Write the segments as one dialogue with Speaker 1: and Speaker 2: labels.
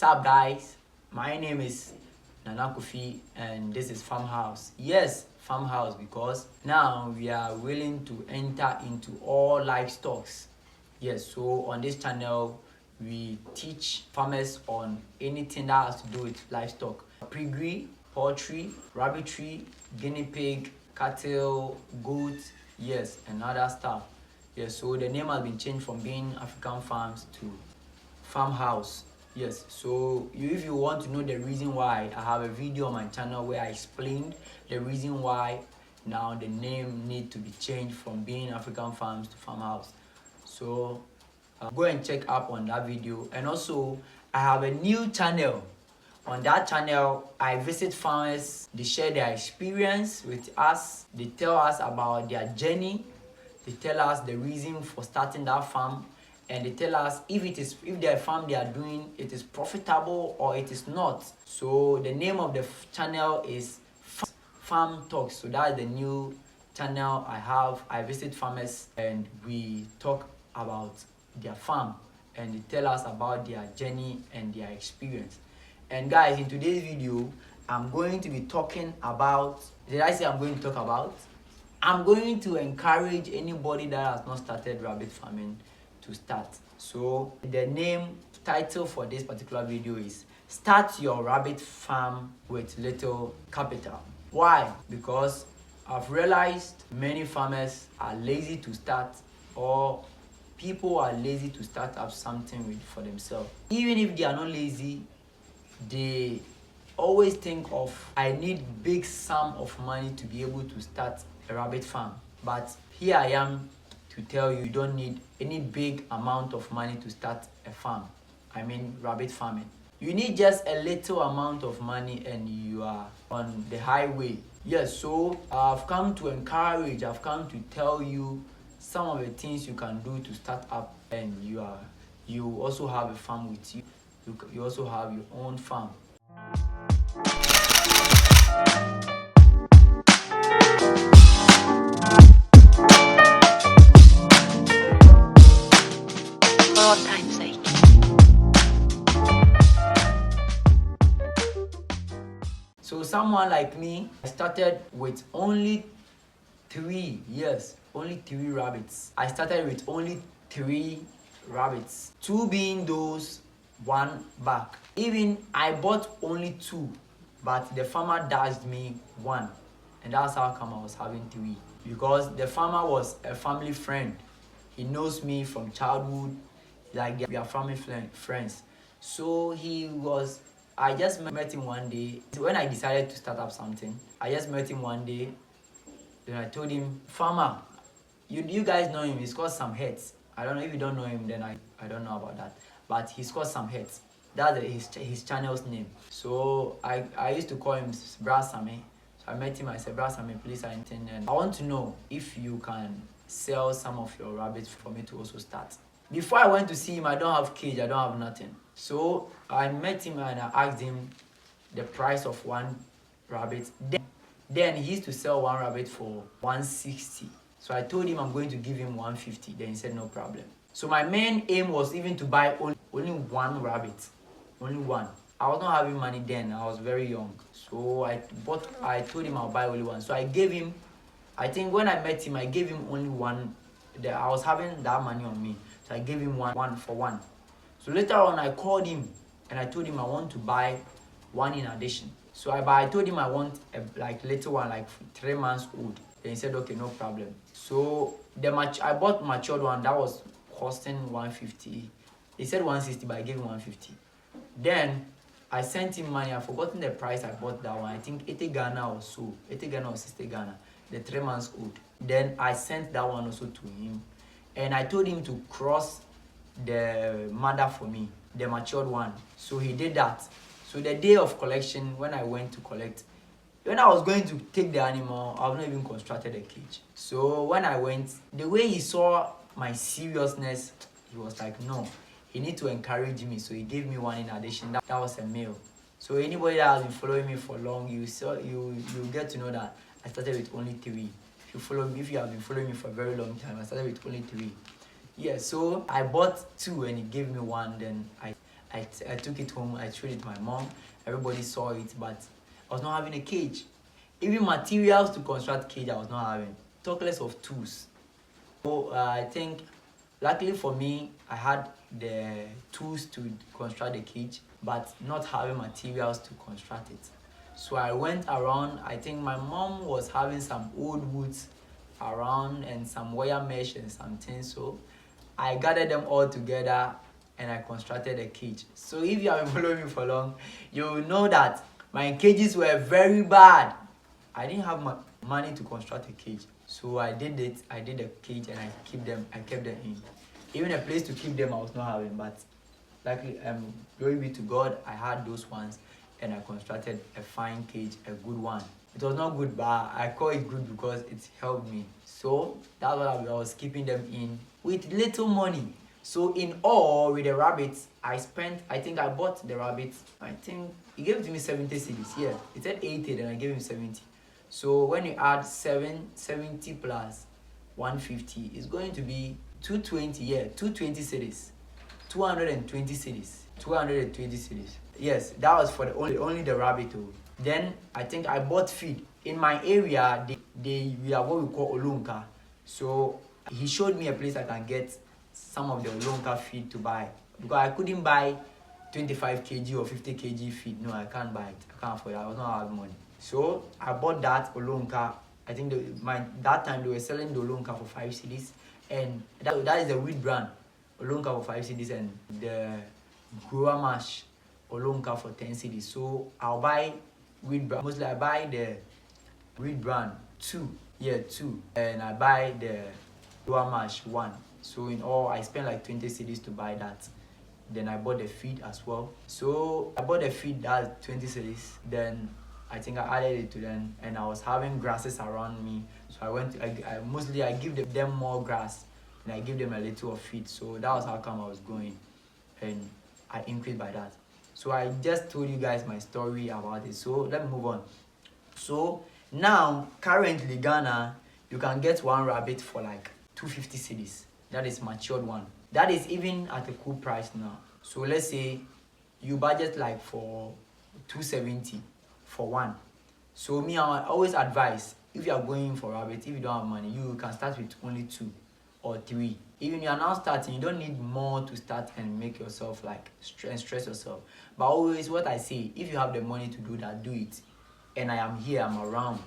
Speaker 1: Sup guys, my name is Nana Kofi and this is Farmhouse. Yes, Farmhouse, because now we are willing to enter into all livestock. Yes, so on this channel we teach farmers on anything that has to do with livestock. Piggery, poultry, rabbitry, guinea pig, cattle, goats, yes, and other stuff. Yes, so the name has been changed from being African Farms to Farmhouse. Yes, so if you want to know the reason why, I have a video on my channel where I explained the reason why now the name need to be changed from being African Farms to Farmhouse. So go and check up on that video. And also I have a new channel. On that channel I visit farmers, they share their experience with us, they tell us about their journey, they tell us the reason for starting that farm, and they tell us if their farm they are doing it is profitable or it is not. So the name of the channel is Farm Talks. So that's the new channel I have. I visit farmers and we talk about their farm and they tell us about their journey and their experience. And guys, in today's video I'm going to be talking about, did I say I'm going to talk about? I'm going to encourage anybody that has not started rabbit farming to start. So the title for this particular video is Start Your Rabbit Farm with Little Capital. Why? Because I've realized many farmers are lazy to start, or people are lazy to start up something for themselves. Even if they are not lazy, they always think of, I need big sum of money to be able to start a rabbit farm. But here I am to tell you, you don't need any big amount of money to start a farm. I mean rabbit farming. You need just a little amount of money and you are on the highway. Yes, so I've come to encourage, I've come to tell you some of the things you can do to start up, and you also have a farm with you. You also have your own farm.
Speaker 2: For all time's sake.
Speaker 1: So someone like me, I started with only three rabbits. I started with only 3 rabbits, 2 being those, 1 back. Even I bought only 2, but the farmer dashed me 1, and that's how come I was having 3, because the farmer was a family friend. He knows me from childhood, like we are family friends. So I just met him one day when I decided to start up something. I just met him one day. Then I told him, farmer, you guys know him, he's got some heads. I don't know if you don't know him, then I don't know about that. But he's got some heads. That's his channel's name. So I used to call him Brasame. So I met him, I said, Brasame, please, I want to know if you can sell some of your rabbits for me to also start. Before I went to see him, I don't have cage, I don't have nothing. So I met him and I asked him the price of 1 rabbit. Then he used to sell 1 rabbit for 160. So I told him I'm going to give him 150. Then he said no problem. So my main aim was even to buy only 1 rabbit. Only 1. I was not having money then. I was very young. So I told him I'll buy only 1. So I gave him, I think when I met him, I gave him only 1. I was having that money on me. So I gave him one for 1. So later on I called him and I told him I want to buy 1 in addition. So I told him I want a little one, like 3 months old. Then he said okay, no problem. So I bought matured one that was costing 150. He said 160, but I gave him 150. Then I sent him money. I've forgotten the price I bought that one. I think 80 Ghana or so. 80 Ghana or 60 Ghana. The 3 months old. Then I sent that one also to him. And I told him to cross the mother for me, the matured one. So he did that. So the day of collection, when I went to collect, when I was going to take the animal, I was not even constructed a cage. So when I went, the way he saw my seriousness, he was like, no, he need to encourage me. So he gave me 1 in addition. That was a male. So anybody that has been following me for long, you get to know that I started with only 3. If you have been following me for a very long time, I started with only 3. Yeah, so I bought 2 and he gave me 1. Then I took it home, I showed it to my mom, everybody saw it, but I was not having a cage. Even materials to construct cage I was not having, talk less of tools. So I think luckily for me, I had the tools to construct the cage, but not having materials to construct it. So I went around, I think my mom was having some old woods around and some wire mesh and something, so I gathered them all together and I constructed a cage. So if you have been following me for long, you will know that my cages were very bad. I didn't have money to construct a cage, so I did it. I did a cage and I kept them in. Even a place to keep them I was not having, but luckily, glory be to God, I had those ones and I constructed a fine cage, a good one. It was not good, but I call it good because it helped me. So that's what I was keeping them in with little money. So in all, with the rabbits, I think I bought the rabbits, I think he gave it to me 70 cedis. Yeah, it said 80, then I gave him 70. So when you add 70 plus 150, it's going to be 220, yeah, 220 cedis. 220 cedis. 220 cedis. Yes, that was for the only the rabbit. Then I think I bought feed. In my area, we are what we call Olunka. So he showed me a place I can get some of the Olunka feed to buy. Because I couldn't buy 25 kg or 50 kg feed. No, I can't buy it. I can't afford it. I was not having money. So I bought that Olunka. I think that time they were selling the Olunka for 5 cedis. And that is the wheat brand. Olunka for 5 cedis and the grower mash Olunka for 10 cedis. So I'll buy wheat brand. Mostly I buy the wheat brand 2. Yeah, 2. And I buy the grower mash 1. So in all, I spent like 20 cedis to buy that. Then I bought the feed as well. So I bought the feed, that's 20 cedis. Then I think I added it to them, and I was having grasses around me. So I give them more grass and I give them a little of feed. So that was how come I was going, and I increased by that. So I just told you guys my story about it. So let me move on. So now currently Ghana, you can get one rabbit for like 250 cedis. That is matured one. That is even at a cool price now. So let's say you budget like for 270 for one. So me, I always advise, if you are going for rabbit, if you don't have money, you can start with only 2 or 3. Even you are now starting, you don't need more to start and make yourself like stress yourself. But always what I say, if you have the money to do that, do it. And I am here, I'm around.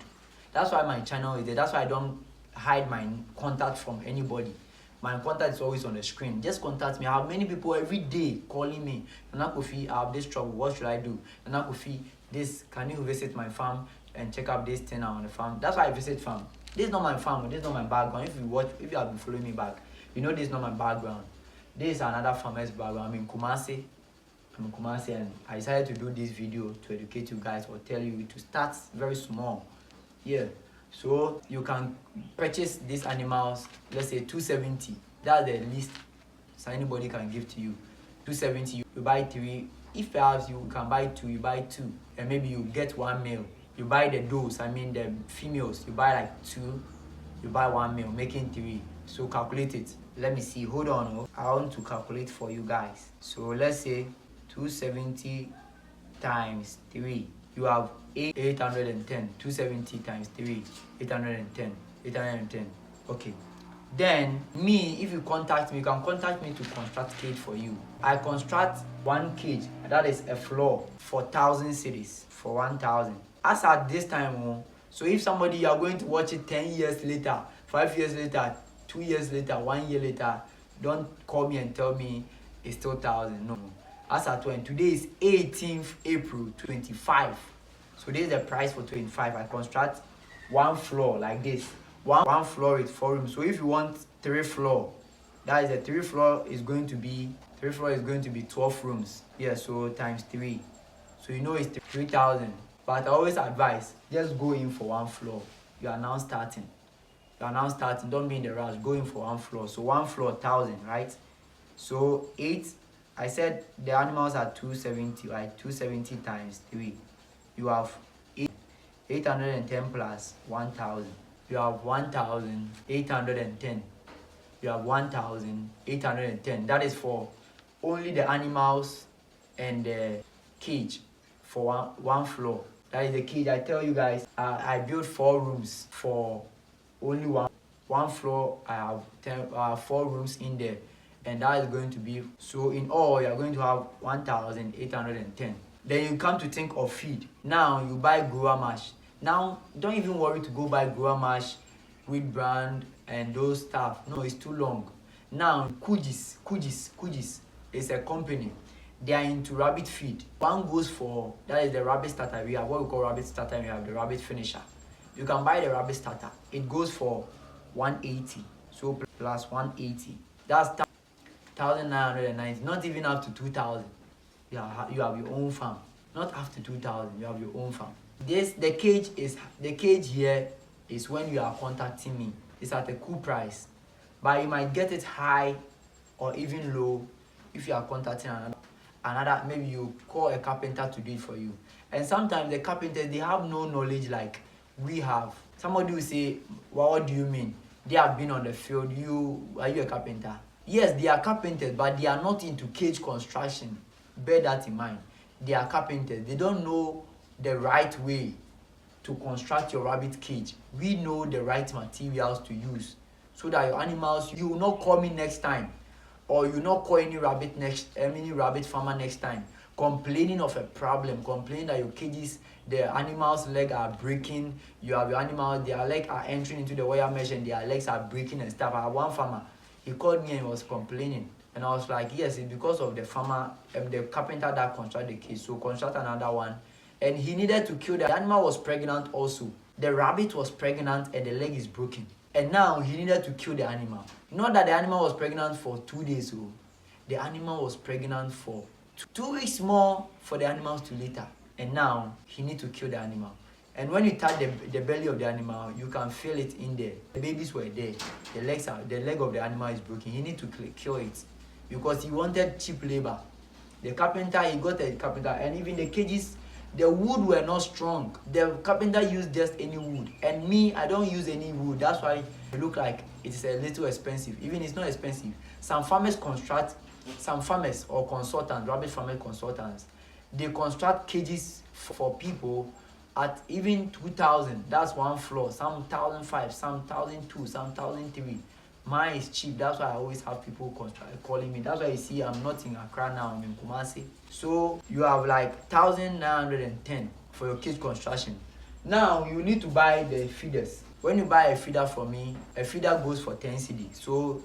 Speaker 1: That's why my channel is there. That's why I don't hide my contact from anybody. My contact is always on the screen. Just contact me. I have many people every day calling me. Nana Kofi, I have this trouble. What should I do? Nana Kofi, this, can you visit my farm and check up this thing on the farm? That's why I visit farm. This is not my farm. This is not my background. If you have been following me back, you know this is not my background. This is another farmer's background. I'm in Kumasi, and I decided to do this video to educate you guys or tell you to start very small. Yeah. So you can purchase these animals, let's say 270. That's the least so anybody can give to you. 270, you buy 3. If perhaps you can buy 2, you buy 2. And maybe you get 1 male. You buy the does, the females, you buy like 2, you buy 1 male, making 3. So calculate it. Let me see, hold on. I want to calculate for you guys. So let's say 270 times 3. You have 810. 270 times 3, 810. Okay. Then me, if you contact me, you can contact me to construct cage for you. I construct one cage, that is a floor, for 1,000 cedis, for 1,000. As at this time, so if somebody you are going to watch it 10 years later, 5 years later, 2 years later, 1 year later, don't call me and tell me it's still 1,000. No. As at when today is 18th April 25. So this is the price for 25. I construct one floor like this. One floor with 4 rooms. So if you want 3 floor, that is a 3 floor is going to be 12 rooms. Yeah, so times 3. So you know it's 3,000. But I always advise, just go in for 1 floor. You are now starting. Don't be in the rush. Go in for 1 floor. So 1 floor 1,000, right? So 8. I said the animals are 270, right? 270 times 3. You have 810 plus 1,000. You have 1,810. You have 1,810. That is for only the animals and the cage for one floor. That is the cage. I tell you guys, I built 4 rooms for only one floor. I have 4 rooms in there, and that is going to be, so in all you are going to have 1,810. Then you come to think of feed. Now you buy grower mash. Now don't even worry to go buy grower mash, wheat brand and those stuff. No, it's too long. Now Kujis is a company. They are into rabbit feed. One goes for, that is the rabbit starter. We have what we call rabbit starter, we have the rabbit finisher. You can buy the rabbit starter. It goes for 180. So plus 180. That's 1,990. Not even up to 2,000. You have your own farm. Not up to 2,000. You have your own farm. The cage here is when you are contacting me. It's at a cool price, but you might get it high or even low if you are contacting another. Maybe you call a carpenter to do it for you, and sometimes the carpenters, they have no knowledge like we have. Somebody will say, well, what do you mean? They have been on the field. Are you a carpenter? Yes, they are carpenters, but they are not into cage construction. Bear that in mind. They are carpenters. They don't know the right way to construct your rabbit cage. We know the right materials to use so that your animals, you will not call me next time, or you will not call any rabbit farmer next time complaining of a problem, complaining that your cages, the animals' legs are breaking. You have your animals, their legs are entering into the wire mesh and their legs are breaking and stuff. I have one farmer, he called me and he was complaining, and I was like, yes, it's because of the farmer, the carpenter that constructed the cage, so construct another one. And he needed to kill the animal. Was pregnant also. The rabbit was pregnant and the leg is broken. And now he needed to kill the animal. Not that the animal was pregnant for 2 days. So the animal was pregnant for 2 weeks more for the animals to litter. And now he need to kill the animal. And when you touch the belly of the animal, you can feel it in there. The babies were there. The leg of the animal is broken. He need to kill it because he wanted cheap labor. The carpenter, he got a carpenter, and even the cages, the wood were not strong. The carpenter used just any wood. And me, I don't use any wood. That's why it look like it is a little expensive. Even it's not expensive. Some farmers or consultants, rabbit farmer consultants, they construct cages for people at even 2,000. That's one floor. Some 1,500, some 1,200, some 1,300. Mine is cheap. That's why I always have people calling me. That's why you see I'm not in Accra now, I'm in Kumasi. So you have like 1,910 for your cage construction. Now you need to buy the feeders. When you buy a feeder from me, a feeder goes for 10 cedi. So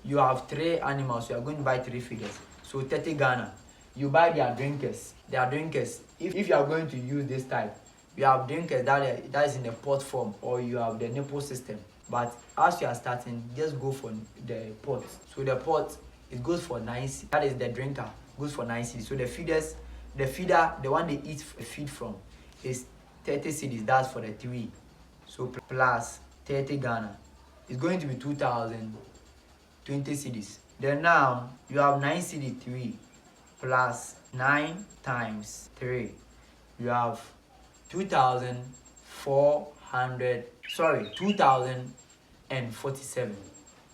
Speaker 1: you have 3 animals, so you are going to buy 3 feeders. So 30 Ghana. You buy their drinkers. If you are going to use this type, you have drinkers that is in the pot form, or you have the nipple system. But as you are starting, just go for the pot. So the pot, it goes for 9 cedi. That is the drinker, goes for 9 cedi. So the feeder, the one they eat feed from, is 30 cedis. That's for the 3. So plus 30 Ghana, it's going to be 2,020 cedis. Then now you have 9 cedi 3 plus 9 times 3. You have 2,047.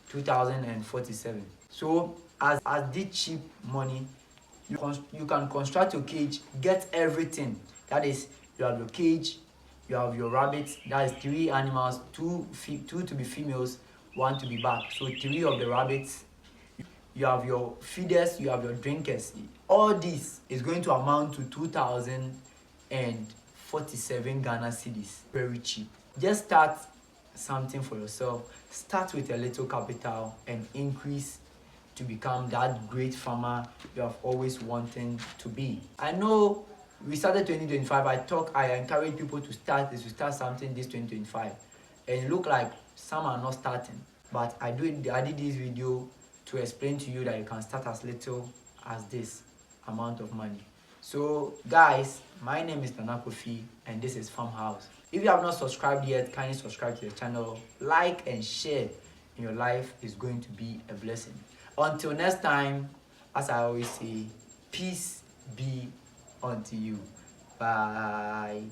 Speaker 1: 2,047. So as this cheap money, you can construct your cage, get everything. That is, you have your cage, you have your rabbits. That is 3 animals, 2 to be females, 1 to be back. So 3 of the rabbits. You have your feeders, you have your drinkers. All this is going to amount to 2,047 Ghana cedis. Very cheap. Just start something for yourself. Start with a little capital and increase to become that great farmer you have always wanted to be. I know we started 2025. I encourage people to start something this 2025, and it look like some are not starting. But I did this video to explain to you that you can start as little as this amount of money. So guys, my name is Nana Kofi and this is Farmhouse. If you have not subscribed yet, kindly subscribe to the channel, like and share. In your life is going to be a blessing. Until next time, as I always say, peace be unto you. Bye.